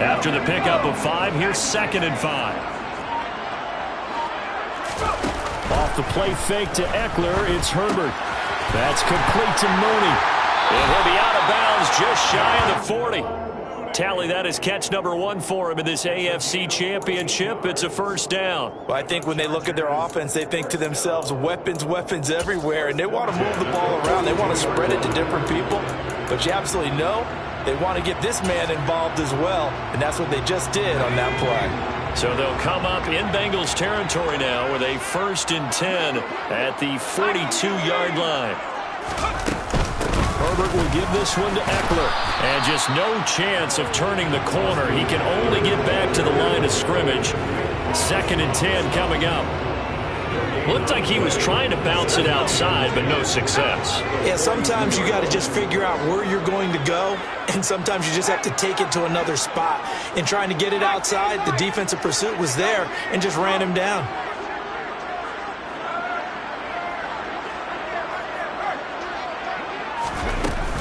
After the pickup of 5, here's 2nd and 5. Off the play fake to Eckler, it's Herbert. That's complete to Mooney. And he'll be out of bounds just shy of the 40. Tally that is catch number 1 for him in this AFC Championship. It's a first down. Well, I think when they look at their offense, they think to themselves, weapons, weapons everywhere, and they want to move the ball around. They want to spread it to different people. But you absolutely know they want to get this man involved as well, and that's what they just did on that play. So they'll come up in Bengals territory now with a 1st and 10 at the 42-yard line. Herbert will give this one to Eckler. And just no chance of turning the corner. He can only get back to the line of scrimmage. 2nd and 10 coming up. Looked like he was trying to bounce it outside, but no success. Yeah, sometimes you got to just figure out where you're going to go, and sometimes you just have to take it to another spot. In trying to get it outside, the defensive pursuit was there and just ran him down.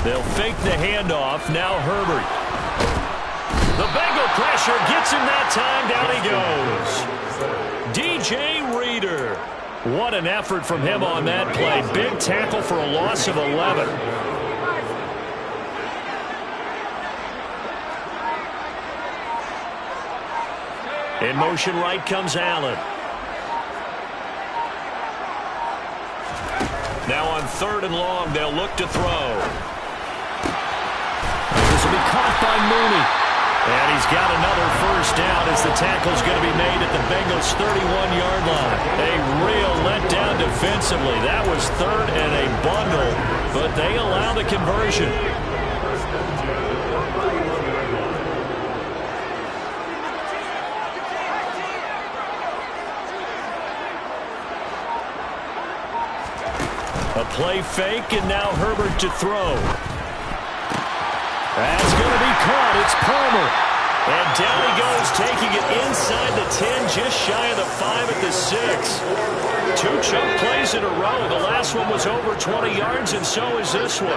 They'll fake the handoff. Now Herbert. The Bengal pressure gets him that time. Down he goes. DJ Reader. What an effort from him on that play. Big tackle for a loss of 11. In motion right comes Allen. Now on 3rd and long, they'll look to throw. This will be caught by Mooney. And he's got another first down as the tackle's going to be made at the Bengals' 31-yard line. A real letdown defensively. That was 3rd and a bundle, but they allow the conversion. A play fake, and now Herbert to throw. That's going to be caught. It's Palmer. And down he goes, taking it inside the 10, just shy of the 5 at the 6. 2 chunk plays in a row. The last one was over 20 yards, and so is this one.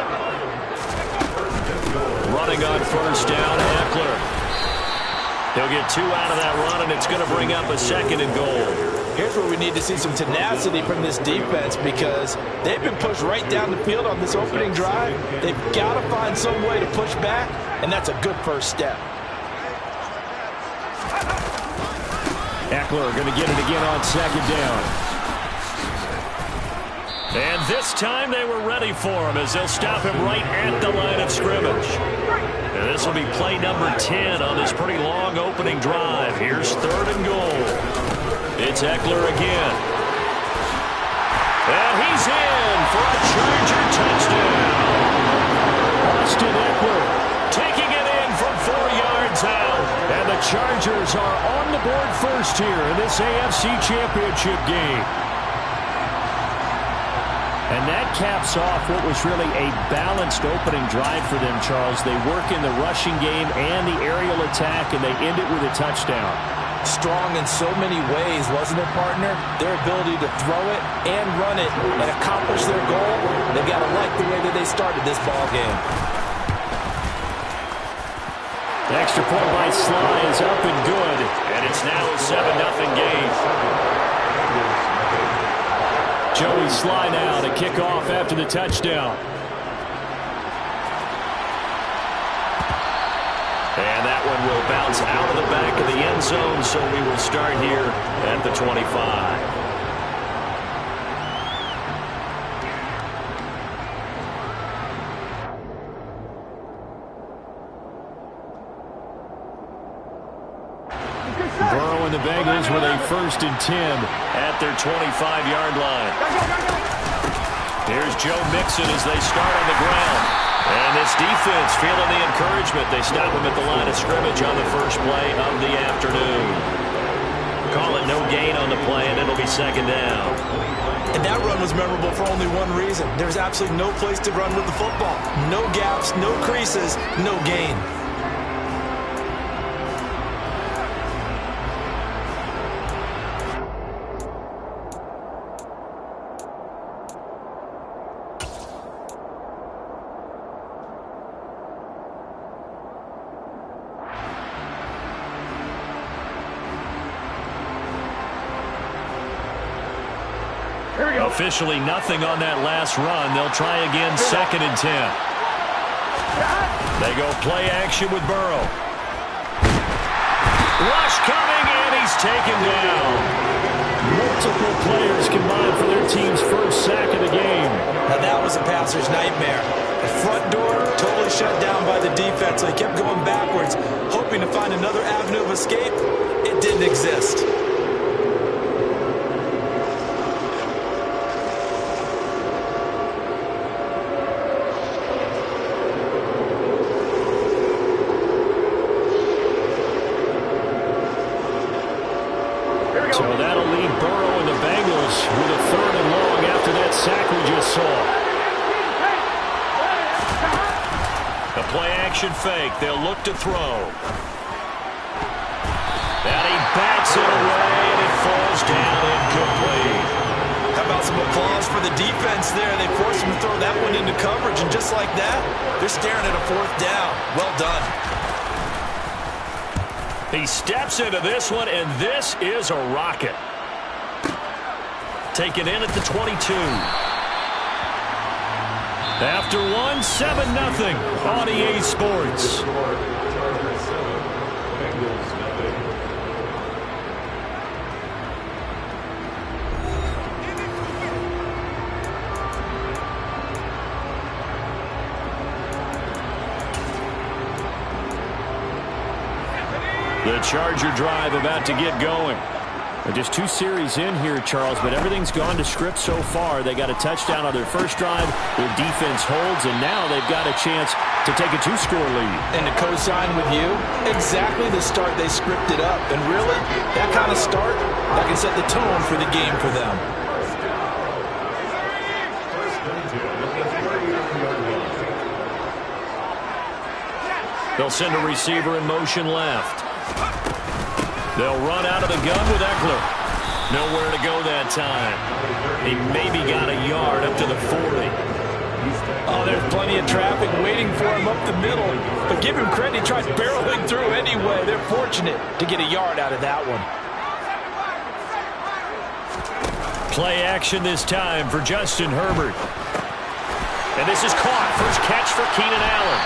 Running on first down, Eckler. He'll get 2 out of that run, and it's going to bring up a 2nd and goal. Here's where we need to see some tenacity from this defense because they've been pushed right down the field on this opening drive. They've got to find some way to push back, and that's a good first step. Eckler going to get it again on 2nd down. And this time they were ready for him as they'll stop him right at the line of scrimmage. And this will be play number 10 on this pretty long opening drive. Here's 3rd and goal. It's Eckler again. And he's in for a Charger touchdown. Austin Eckler taking it in from 4 yards out. And the Chargers are on the board first here in this AFC Championship game. And that caps off what was really a balanced opening drive for them, Charles. They work in the rushing game and the aerial attack, and they end it with a touchdown. Strong in so many ways, wasn't it, partner? Their ability to throw it and run it and accomplish their goal, they've got to like the way that they started this ball game. The extra point by Sly is up and good, and it's now a 7-0 game. Joey Sly now to kick off after the touchdown. And that one will bounce out of the back of the end zone, so we will start here at the 25. Burrow and the Bengals with a 1st and 10 at their 25-yard line. Here's Joe Mixon as they start on the ground. And this defense feeling the encouragement. They stop him at the line of scrimmage on the first play of the afternoon. Call it no gain on the play, and it'll be 2nd down. And that run was memorable for only one reason. There's absolutely no place to run with the football. No gaps, no creases, no gain. Officially nothing on that last run. They'll try again, 2nd and 10. They go play action with Burrow. Rush coming, and he's taken down. Multiple players combined for their team's first sack of the game. Now that was a passer's nightmare. The front door totally shut down by the defense. They kept going backwards, hoping to find another avenue of escape. It didn't exist. So that'll leave Burrow and the Bengals with a 3rd and long after that sack we just saw. The play-action fake. They'll look to throw. And he bats it away, and it falls down incomplete. How about some applause for the defense there? They forced him to throw that one into coverage, and just like that, they're staring at a 4th down. Well done. He steps into this one, and this is a rocket. Taken in at the 22. After one, 7-0 on EA Sports. The Charger drive about to get going. Just 2 series in here, Charles, but everything's gone to script so far. They got a touchdown on their first drive. Their defense holds, and now they've got a chance to take a 2-score lead. And to co-sign with you, exactly the start they scripted up. And really, that kind of start, that can set the tone for the game for them. They'll send a receiver in motion left. They'll run out of the gun with Eckler. Nowhere to go that time. He maybe got a yard up to the 40. Oh, there's plenty of traffic waiting for him up the middle. But give him credit, he tries barreling through anyway. They're fortunate to get a yard out of that one. Play action this time for Justin Herbert. And this is caught. First catch for Keenan Allen.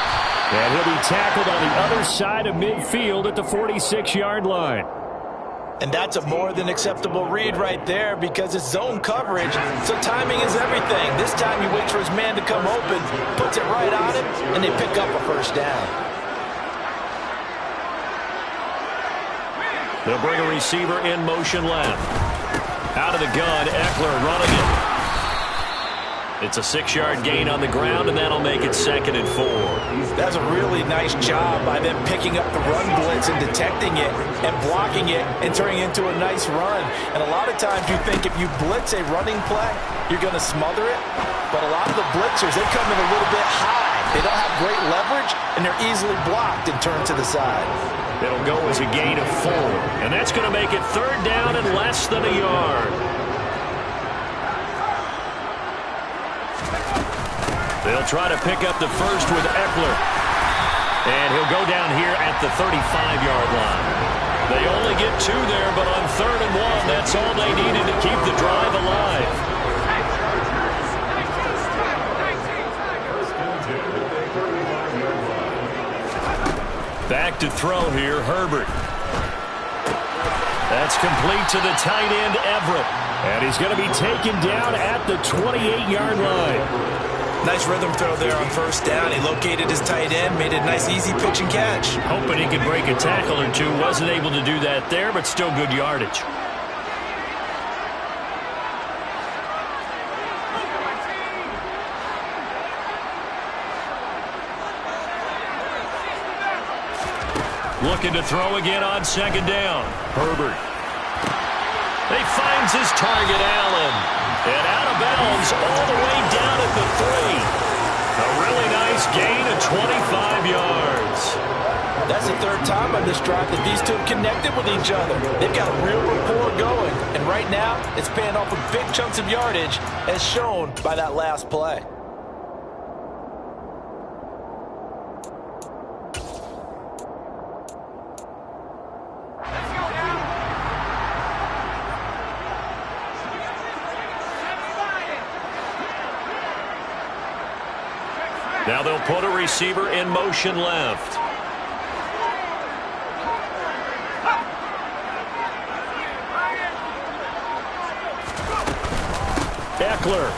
And he'll be tackled on the other side of midfield at the 46-yard line. And that's a more than acceptable read right there because it's zone coverage, so timing is everything. This time he waits for his man to come open, puts it right on him, and they pick up a 1st down. They'll bring a receiver in motion left. Out of the gun, Eckler running it. It's a 6-yard gain on the ground, and that'll make it 2nd and 4. That's a really nice job by them picking up the run blitz and detecting it and blocking it and turning it into a nice run. And a lot of times you think if you blitz a running play, you're going to smother it. But a lot of the blitzers, they come in a little bit high. They don't have great leverage, and they're easily blocked and turned to the side. It'll go as a gain of 4. And that's going to make it 3rd down and less than a yard. They'll try to pick up the first with Eckler. And he'll go down here at the 35-yard line. They only get 2 there, but on 3rd and 1, that's all they needed to keep the drive alive. Back to throw here, Herbert. That's complete to the tight end, Everett. And he's going to be taken down at the 28-yard line. Nice rhythm throw there on 1st down. He located his tight end, made a nice easy pitch and catch. Hoping he could break a tackle or two. Wasn't able to do that there, but still good yardage. Looking to throw again on 2nd down. Herbert. He finds his target, Allen. And out of bounds all the way down at the 3. A really nice gain of 25 yards. That's the 3rd time on this drive that these two have connected with each other. They've got a real rapport going. And right now, it's paying off with big chunks of yardage, as shown by that last play. Now they'll put a receiver in motion left. Eckler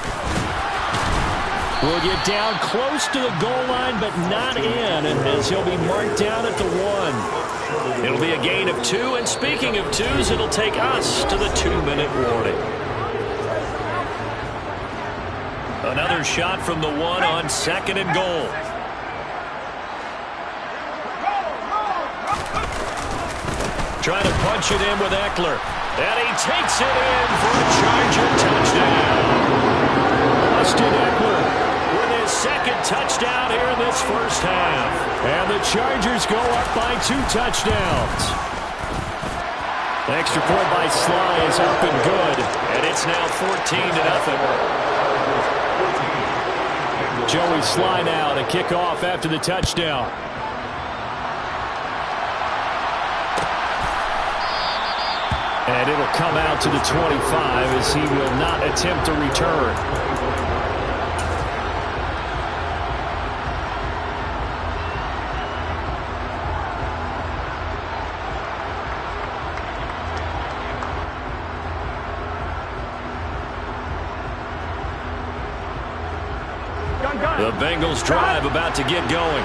will get down close to the goal line, but not in, and as he'll be marked down at the 1. It'll be a gain of 2, and speaking of 2s, it'll take us to the 2-minute warning. Another shot from the 1 on 2nd and goal. Trying to punch it in with Eckler. And he takes it in for a Charger touchdown. Austin Eckler with his 2nd touchdown here in this first half. And the Chargers go up by 2 touchdowns. The extra point by Sly is up and good. And it's now 14-0. Joey Sly now to kick off after the touchdown. And it'll come out to the 25 as he will not attempt a return. The Bengals drive about to get going.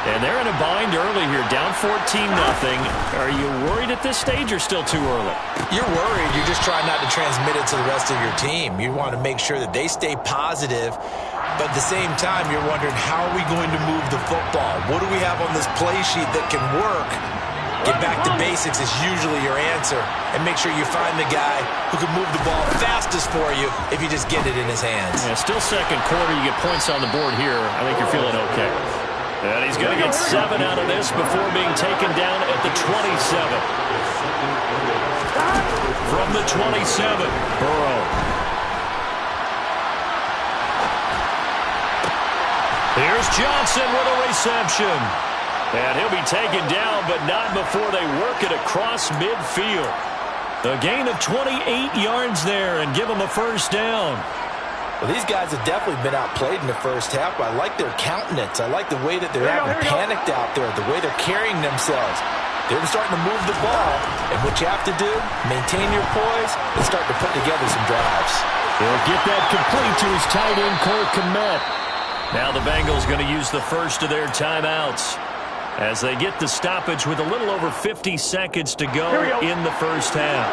And they're in a bind early here, down 14-0. Are you worried at this stage or still too early? You're worried. You're just trying not to transmit it to the rest of your team. You want to make sure that they stay positive, but at the same time, you're wondering, how are we going to move the football? What do we have on this play sheet that can work? Get back to basics is usually your answer, and make sure you find the guy who can move the ball fastest for you if you just get it in his hands. Yeah, still second quarter. You get points on the board here. I think you're feeling okay. And he's going to get 7 out of this before being taken down at the 27. From the 27, Burrow. Here's Johnson with a reception. And he'll be taken down, but not before they work it across midfield. A gain of 28 yards there and give him a first down. Well, these guys have definitely been outplayed in the first half, but I like their countenance. I like the way that they're having panicked out there, the way they're carrying themselves. They're starting to move the ball, and what you have to do, maintain your poise and start to put together some drives. He'll get that complete to his tight end, Cole Kmet. Now the Bengals going to use the first of their timeouts as they get the stoppage with a little over 50 seconds to go in the first half.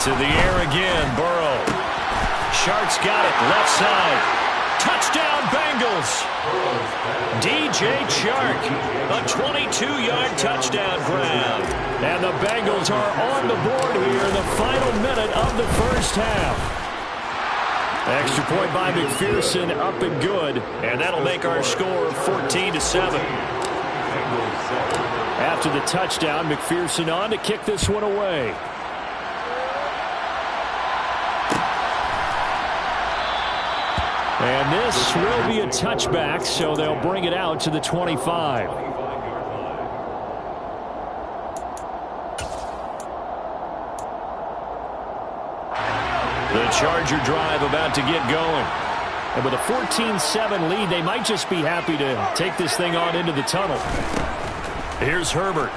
To the air again, Burrow. Shark's got it, left side. Touchdown, Bengals. DJ Chark, a 22-yard touchdown grab. And the Bengals are on the board here in the final minute of the first half. Extra point by McPherson, up and good. And that'll make our score 14-7. After the touchdown, McPherson on to kick this one away. And this will be a touchback, so they'll bring it out to the 25. The Charger drive about to get going. And with a 14-7 lead, they might just be happy to take this thing on into the tunnel. Here's Herbert.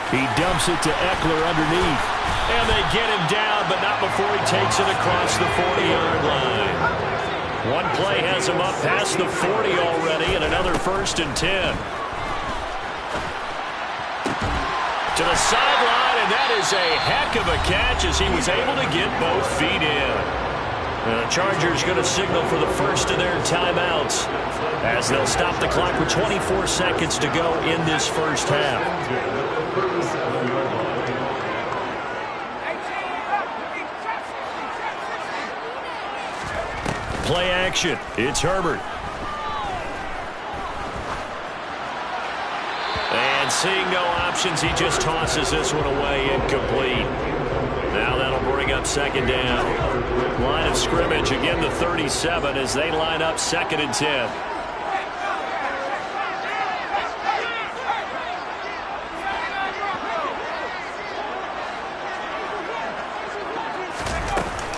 He dumps it to Eckler underneath. And they get him down, but not before he takes it across the 40-yard line. One play has him up past the 40 already, and another 1st and 10. To the sideline, and that is a heck of a catch as he was able to get both feet in. The Chargers going to signal for the first of their timeouts as they'll stop the clock with 24 seconds to go in this first half. Play action. It's Herbert. And seeing no options, he just tosses this one away incomplete. Now that'll bring up 2nd down. Line of scrimmage, again the 37 as they line up 2nd and 10.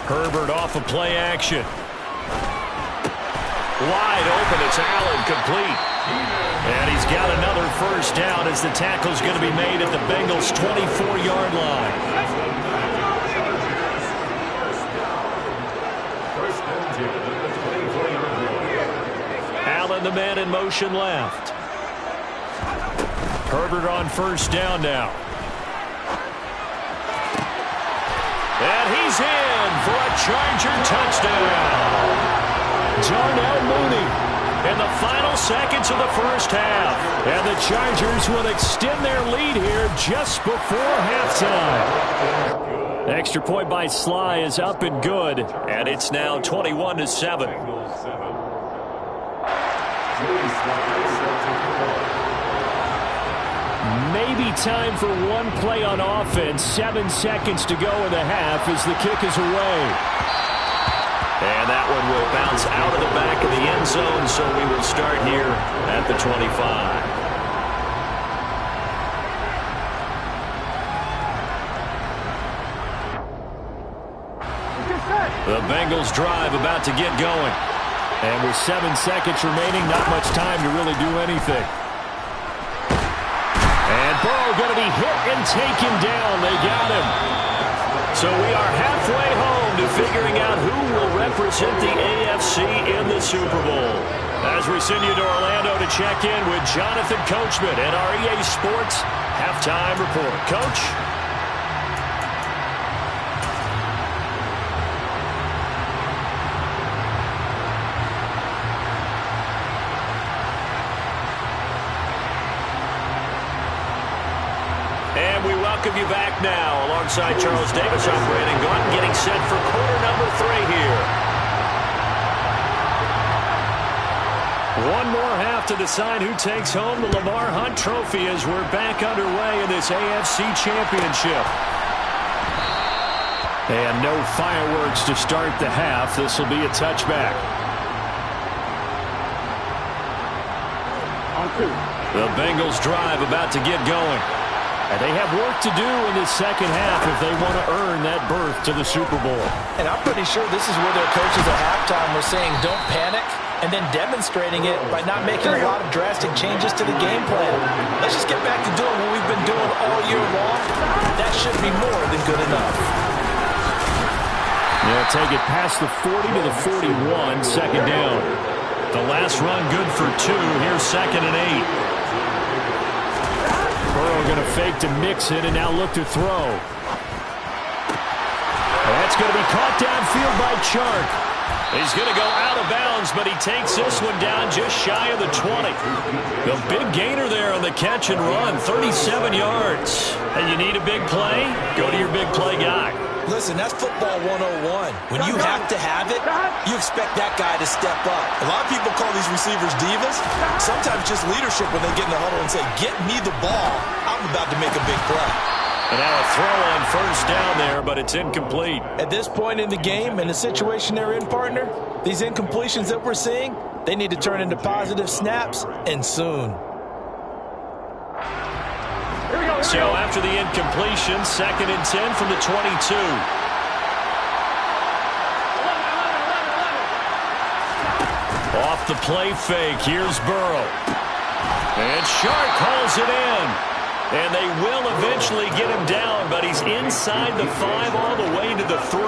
Herbert off of play action. Wide open, it's Allen, complete. And he's got another first down as the tackle's going to be made at the Bengals' 24-yard line. Allen, the man in motion left. Herbert on first down now. And he's in for a Charger touchdown. Darnell Mooney in the final seconds of the first half. And the Chargers will extend their lead here just before halftime. Extra point by Sly is up and good. And it's now 21-7. Maybe time for one play on offense. 7 seconds to go in the half as the kick is away. And that one will bounce out of the back of the end zone, so we will start here at the 25. The Bengals drive about to get going. And with 7 seconds remaining, not much time to really do anything. And Burrow going to be hit and taken down. They got him. So we are halfway home to figuring out who will represent the AFC in the Super Bowl. As we send you to Orlando to check in with Jonathan Coachman at our EA Sports Halftime Report. Coach? And we welcome you back now alongside Charles Davis. I'm Brandon Gaudin getting set for quarter number 3 here. One more half to decide who takes home the Lamar Hunt Trophy as we're back underway in this AFC Championship. And no fireworks to start the half. This will be a touchback. The Bengals drive about to get going. And they have work to do in this second half if they want to earn that berth to the Super Bowl. And I'm pretty sure this is where their coaches at halftime were saying don't panic, and then demonstrating it by not making a lot of drastic changes to the game plan. Let's just get back to doing what we've been doing all year long. That should be more than good enough. They'll take it past the 40 to the 41, second down. The last run good for 2. Here's 2nd and 8. Burrow going to fake to Mixon and now look to throw. That's going to be caught downfield by Chark. He's going to go out of bounds, but he takes this one down just shy of the 20. The big gainer there on the catch and run, 37 yards. And you need a big play? Go to your big play guy. Listen, that's football 101. When you have to have it, you expect that guy to step up. A lot of people call these receivers divas. Sometimes just leadership when they get in the huddle and say, get me the ball. I'm about to make a big play. And now a throw on first down there, but it's incomplete. At this point in the game and the situation they're in, partner, these incompletions that we're seeing, they need to turn into positive snaps, and soon. So after the incompletion, 2nd and 10 from the 22. Off the play fake, here's Burrow. And Chark calls it in. And they will eventually get him down, but he's inside the 5 all the way to the 3.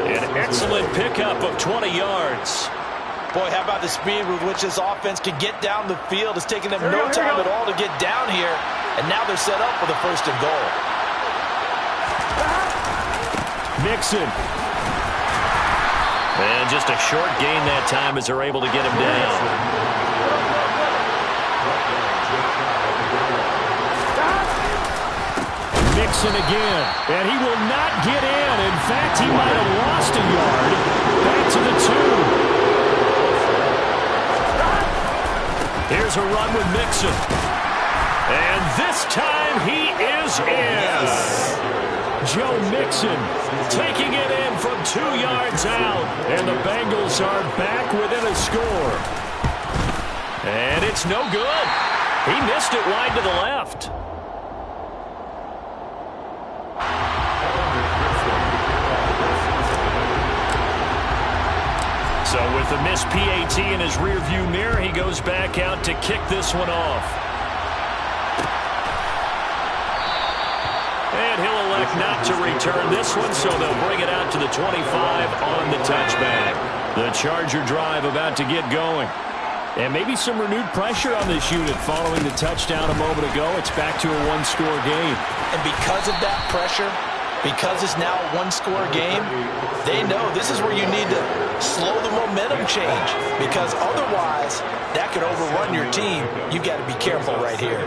An excellent pickup of 20 yards. Boy, how about the speed with which this offense can get down the field? It's taking them no time at all to get down here. And now they're set up for the 1st and goal. Mixon. And just a short gain that time as they're able to get him down. Mixon again. And he will not get in. In fact, he might have lost a yard. Back to the 2. Here's a run with Mixon. And this time he is in. Yes. Joe Mixon taking it in from 2 yards out. And the Bengals are back within a score. And it's no good. He missed it wide to the left. So with the missed PAT in his rearview mirror, he goes back out to kick this one off. And he'll elect not to return this one, so they'll bring it out to the 25 on the touchback. The Charger drive about to get going. And maybe some renewed pressure on this unit following the touchdown a moment ago. It's back to a one-score game. And because of that pressure, because it's now a one-score game, they know this is where you need to slow the momentum change, because otherwise that could overrun your team. You've got to be careful right here.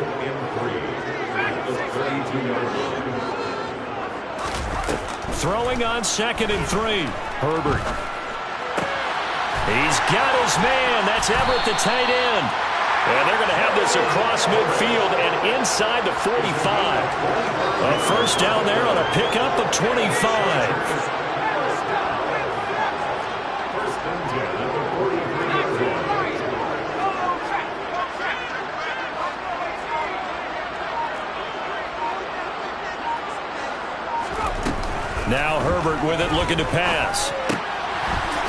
Throwing on 2nd and 3. Herbert. He's got his man. That's Everett, the tight end. And they're going to have this across midfield and inside the 45. A first down there on a pickup of 25. Now Herbert with it, looking to pass.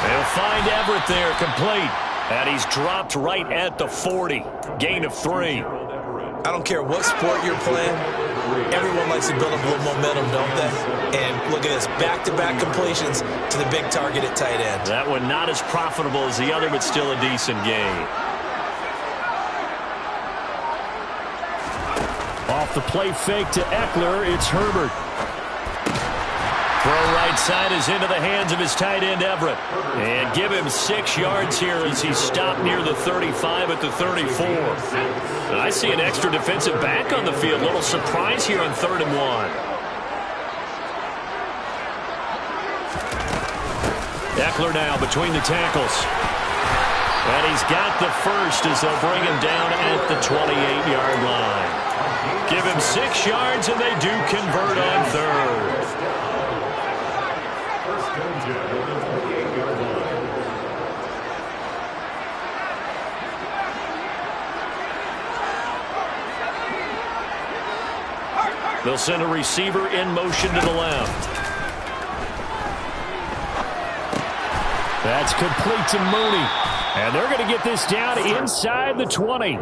They'll find Everett there, complete. And he's dropped right at the 40. Gain of 3. I don't care what sport you're playing. Everyone likes to build up a little momentum, don't they? And look at this, back-to-back completions to the big target at tight end. That one not as profitable as the other, but still a decent gain. Off the play fake to Eckler, it's Herbert. Throw right side is into the hands of his tight end, Everett. And give him 6 yards here as he's stopped near the 35 at the 34. And I see an extra defensive back on the field. Little surprise here on 3rd and 1. Eckler now between the tackles. And he's got the first as they'll bring him down at the 28-yard line. Give him 6 yards, and they do convert on 3rd. They'll send a receiver in motion to the left. That's complete to Mooney. And they're going to get this down inside the 20.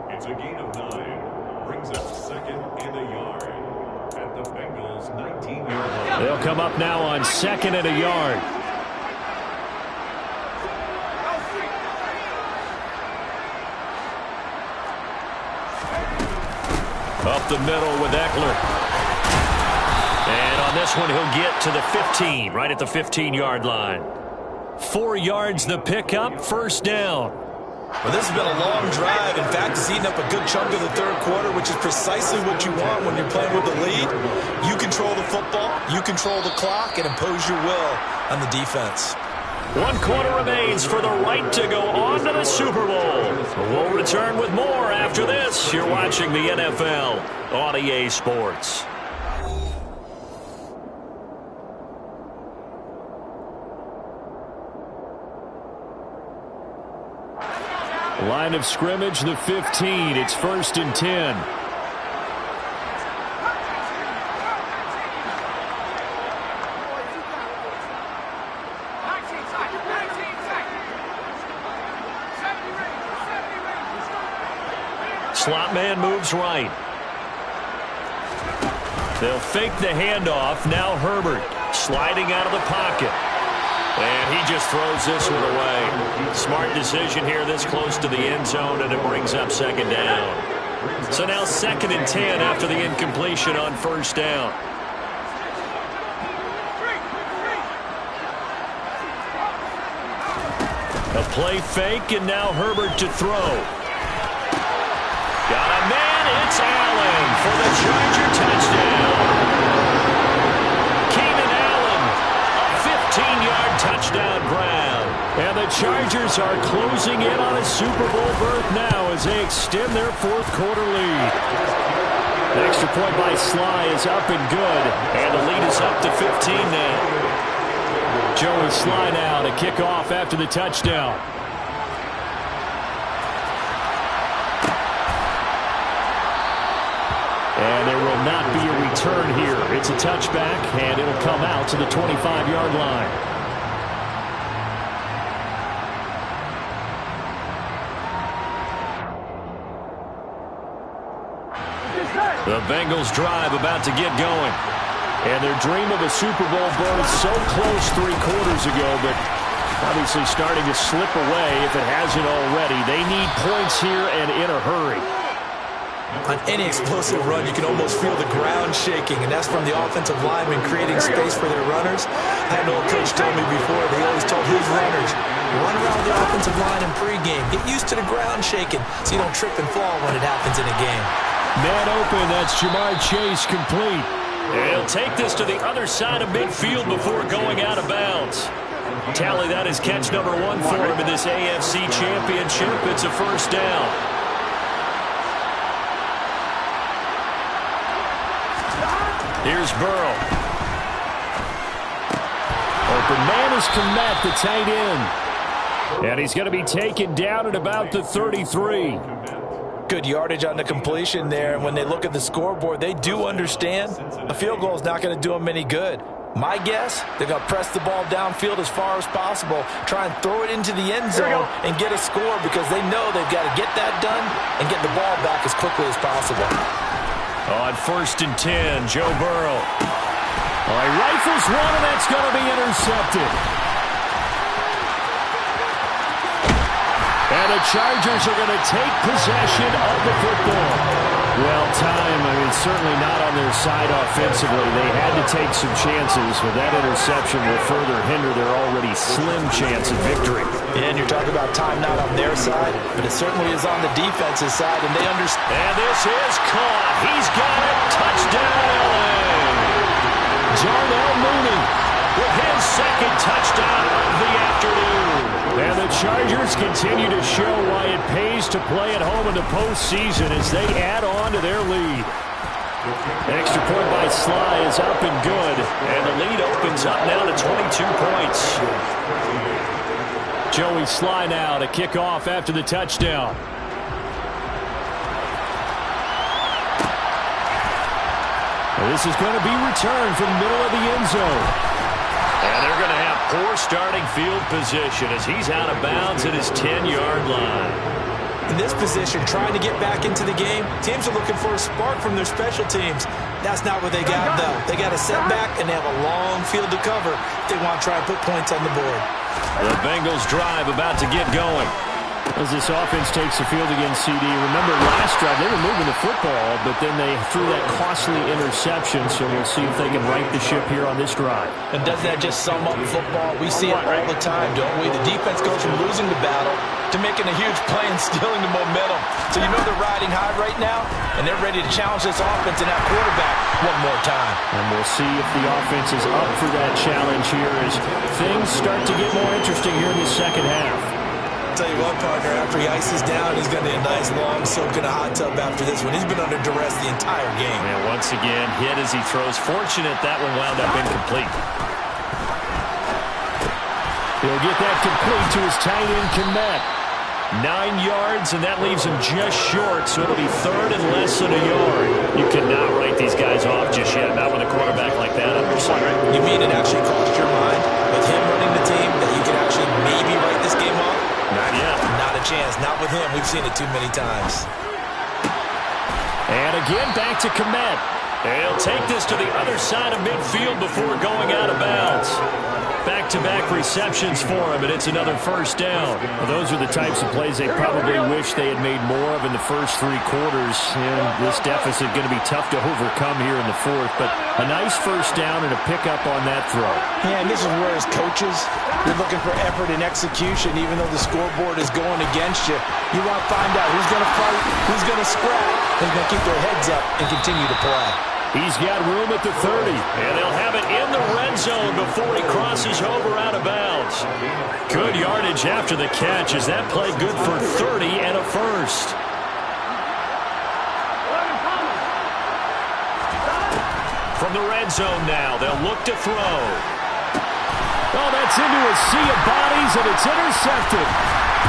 It's a gain of 9. Brings up 2nd and a yard at the Bengals 19-yard line. They'll come up now on 2nd and a yard. Up the middle with Eckler. And on this one, he'll get to the 15, right at the 15-yard line. 4 yards the pickup, first down. Well, this has been a long drive. In fact, it's eaten up a good chunk of the 3rd quarter, which is precisely what you want when you're playing with the lead. You control the football, you control the clock, and impose your will on the defense. 1 quarter remains for the right to go on to the Super Bowl. We'll return with more after this. You're watching the NFL on EA Sports. Line of scrimmage, the 15. It's 1st and 10. Slot man moves right. They'll fake the handoff. Now Herbert sliding out of the pocket. And he just throws this one away. Smart decision here this close to the end zone, and it brings up 2nd down. So now 2nd and 10 after the incompletion on 1st down. A play fake, and now Herbert to throw. Got a man, it's Allen for the Charger touchdown. Keenan Allen, a 15-yard touchdown grab. And the Chargers are closing in on a Super Bowl berth now as they extend their 4th quarter lead. The extra point by Sly is up and good, and the lead is up to 15 now. Joey Sly now to kick off after the touchdown. And there will not be a return here. It's a touchback, and it'll come out to the 25-yard line. The Bengals drive about to get going. And their dream of a Super Bowl berth so close 3 quarters ago, but obviously starting to slip away if it hasn't already. They need points here and in a hurry. On any explosive run, you can almost feel the ground shaking, and that's from the offensive linemen creating space for their runners. I had an old coach tell me before, they always told his runners, run around the offensive line in pregame. Get used to the ground shaking so you don't trip and fall when it happens in a game. Man open, that's Ja'Marr Chase complete. He'll take this to the other side of midfield before going out of bounds. Tally, that is catch number 1 for him in this AFC Championship. It's a first down. Here's Burrow. Open man is Kmet, the tight end. And he's going to be taken down at about the 33. Good yardage on the completion there. When they look at the scoreboard, they do understand a field goal is not going to do them any good. My guess, they're going to press the ball downfield as far as possible, try and throw it into the end zone and get a score because they know they've got to get that done and get the ball back as quickly as possible. On 1st and 10, Joe Burrow. All right, rifles one, and that's going to be intercepted. And the Chargers are going to take possession of the football. Well, time, certainly not on their side offensively. They had to take some chances, but that interception will further hinder their already slim chance of victory. And you're talking about time not on their side, but it certainly is on the defense's side, and they understand. And this is caught. He's got it. Touchdown, LA. Darnell Mooney with his 2nd touchdown of the afternoon. And the Chargers continue to show why it pays to play at home in the postseason as they add on to their lead. Extra point by Sly is up and good, and the lead opens up now to 22 points. Joey Sly now to kick off after the touchdown. And this is going to be returned from the middle of the end zone. And they're going to have poor starting field position as he's out of bounds at his 10-yard line. In this position, trying to get back into the game, teams are looking for a spark from their special teams. That's not what they got, though. They got a setback, and they have a long field to cover if they want to try and put points on the board. The Bengals drive about to get going. As this offense takes the field against CD, remember last drive they were moving the football, but then they threw that costly interception, so we'll see if they can right the ship here on this drive. And doesn't that just sum up football? We see it all the time, don't we? The defense goes from losing the battle to making a huge play and stealing the momentum. So you know they're riding high right now, and they're ready to challenge this offense and that quarterback one more time. And we'll see if the offense is up for that challenge here as things start to get more interesting here in the second half. I'll tell you what, partner, after he ices down, he's going to need a nice long soak in a hot tub after this one. He's been under duress the entire game. And once again, hit as he throws. Fortunate that one wound up incomplete. He'll get that complete to his tight end, Kmet. 9 yards, and that leaves him just short, so it'll be 3rd and less than a yard. You cannot write these guys off just yet, not with a quarterback like that on your side. You mean it actually crossed your mind with him running the team that you can actually maybe write this game off? Not yet. Not a chance. Not with him. We've seen it too many times. And again, back to Kmet. He'll take this to the other side of midfield before going out of bounds. Back-to-back receptions for him, and it's another first down. Well, those are the types of plays they probably wish they had made more of in the first 3 quarters. And this deficit going to be tough to overcome here in the 4th, but a nice first down and a pickup on that throw. Yeah, and this is where as coaches, you're looking for effort and execution, even though the scoreboard is going against you. You want to find out who's going to fight, who's going to scrap, who's going to keep their heads up and continue to play. He's got room at the 30, and they'll have it in the red zone before he crosses over out of bounds. Good yardage after the catch as that play good for 30 and a first. From the red zone now, they'll look to throw. Oh, that's into a sea of bodies, and it's intercepted.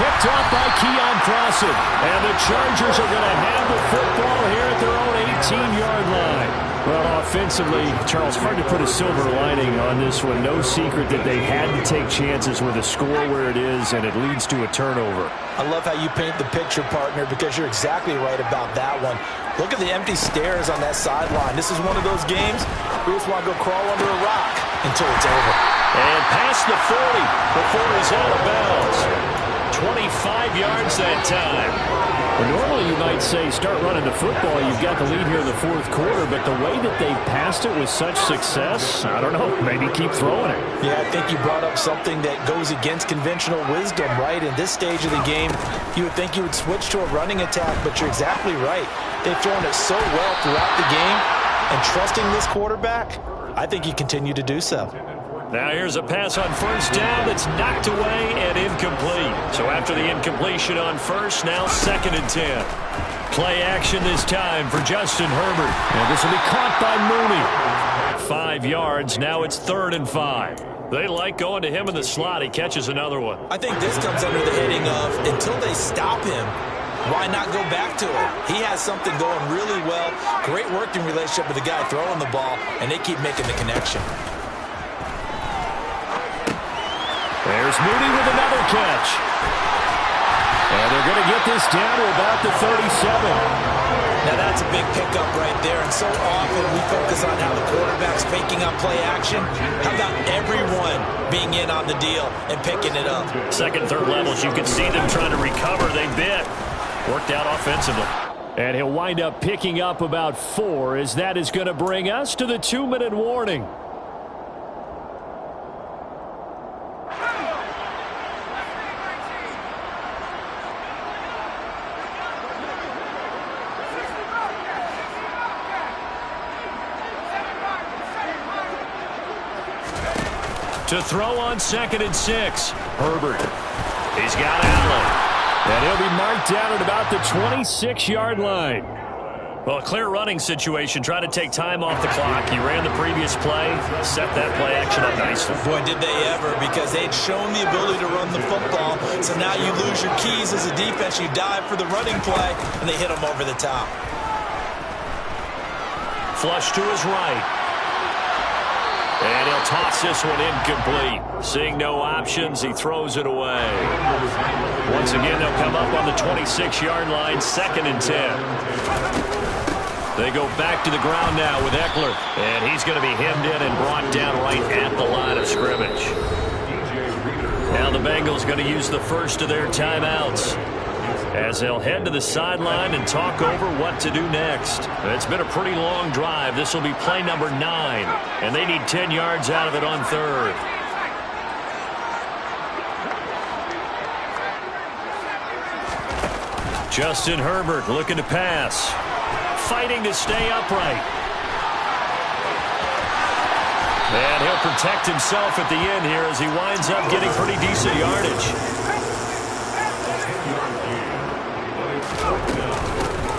Picked off by Keon Crossen. And the Chargers are going to have the football here at their own 18-yard line. Well, offensively, Charles, hard to put a silver lining on this one. No secret that they had to take chances with a score where it is, and it leads to a turnover. I love how you paint the picture, partner, because you're exactly right about that one. Look at the empty stares on that sideline. This is one of those games we just want to go crawl under a rock until it's over. And past the 40 before he's out of bounds. 25 yards that time. Well, normally you might say start running the football. You've got the lead here in the fourth quarter, but the way that they passed it with such success, I don't know, maybe keep throwing it. Yeah, I think you brought up something that goes against conventional wisdom, right? In this stage of the game, you would think you would switch to a running attack, but you're exactly right. They've thrown it so well throughout the game, and trusting this quarterback, I think you continue to do so. Now here's a pass on first down that's knocked away and incomplete. So after the incompletion on first, now 2nd and 10. Play action this time for Justin Herbert. And this will be caught by Mooney. 5 yards. Now it's 3rd and 5. They like going to him in the slot. He catches another one. I think this comes under the heading of until they stop him, why not go back to him? He has something going really well. Great working relationship with the guy throwing the ball, and they keep making the connection. There's Mooney with another catch. And they're going to get this down to about the 37. Now that's a big pickup right there, and so often we focus on how the quarterback's faking up play action. How about everyone being in on the deal and picking it up? Second, third levels, you can see them trying to recover. They bit. Worked out offensively. And he'll wind up picking up about 4 as that is going to bring us to the 2-minute warning. To throw on 2nd and 6. Herbert. He's got Allen. And he'll be marked down at about the 26-yard line. Well, a clear running situation. Trying to take time off the clock. He ran the previous play. Set that play action up nicely. Boy, did they ever, because they'd shown the ability to run the football. So now you lose your keys as a defense. You dive for the running play, and they hit him over the top. Flush to his right. And he'll toss this one incomplete. Seeing no options, he throws it away. Once again, they'll come up on the 26-yard line, 2nd and 10. They go back to the ground now with Eckler. And he's going to be hemmed in and brought down right at the line of scrimmage. Now the Bengals going to use the first of their timeouts as they'll head to the sideline and talk over what to do next. It's been a pretty long drive. This will be play number 9, and they need 10 yards out of it on 3rd. Justin Herbert looking to pass. Fighting to stay upright. And he'll protect himself at the end here as he winds up getting pretty decent yardage.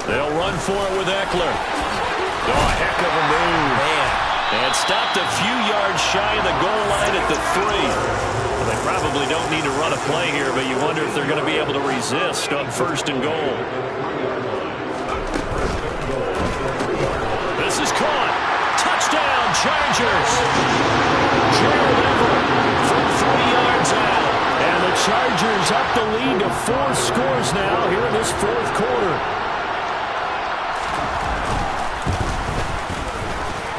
They'll run for it with Eckler. Oh, a heck of a move. Man. And stopped a few yards shy of the goal line at the 3. Well, they probably don't need to run a play here, but you wonder if they're going to be able to resist on 1st and goal. This is caught. Touchdown, Chargers. Gerald Everett from 3 yards out. And the Chargers up the lead to 4 scores now here in this 4th quarter.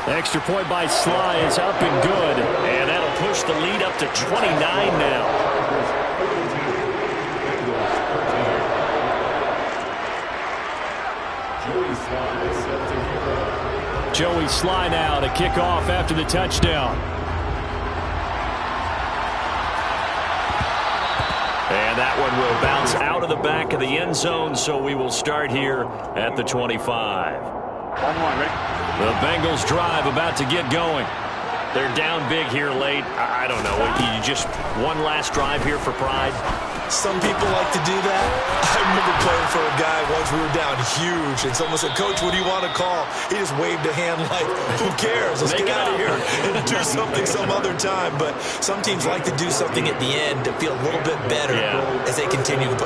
Extra point by Sly is up and good, and that'll push the lead up to 29 now. Joey Sly now to kick off after the touchdown. And that one will bounce out of the back of the end zone, so we will start here at the 25. 1-1, ready? The Bengals drive about to get going. They're down big here late. I don't know. You just one last drive here for pride? Some people like to do that. I remember playing for a guy once. We were down huge, and someone said, "Coach, what do you want to call?" He just waved a hand like, "Who cares? Let's get out of here and do something some other time." But some teams like to do something at the end to feel a little bit better as they continue to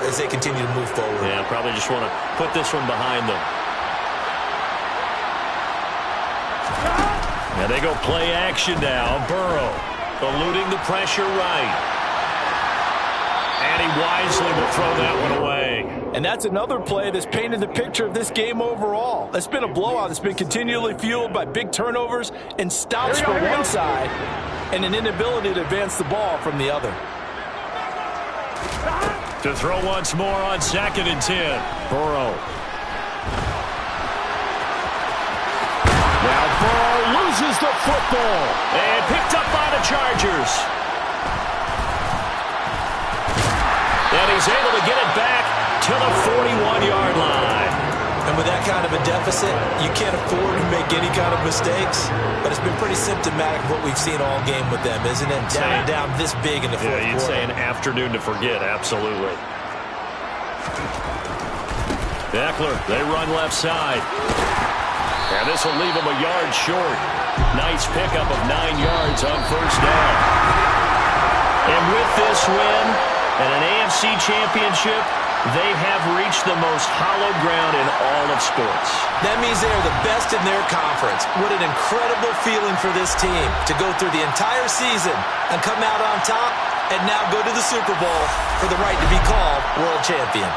move forward. Yeah, probably just want to put this one behind them. And they go play action now. Burrow eluding the pressure right. And he wisely will throw that one away. And that's another play that's painted the picture of this game overall. It's been a blowout that's been continually fueled by big turnovers and stops from one side and an inability to advance the ball from the other. To throw once more on 2nd and 10. Burrow. Now Burrow loses the football. And picked up by the Chargers. And he's able to get it back to the 41-yard line. And with that kind of a deficit, you can't afford to make any kind of mistakes. But it's been pretty symptomatic of what we've seen all game with them, isn't it? Down this big in the fourth quarter. Yeah, you'd say an afternoon to forget, absolutely. Eckler, they run left side. And this will leave him a yard short. Nice pickup of 9 yards on first down. And with this win and an AFC championship, they have reached the most hallowed ground in all of sports. That means they are the best in their conference. What an incredible feeling for this team to go through the entire season and come out on top and now go to the Super Bowl for the right to be called world champion.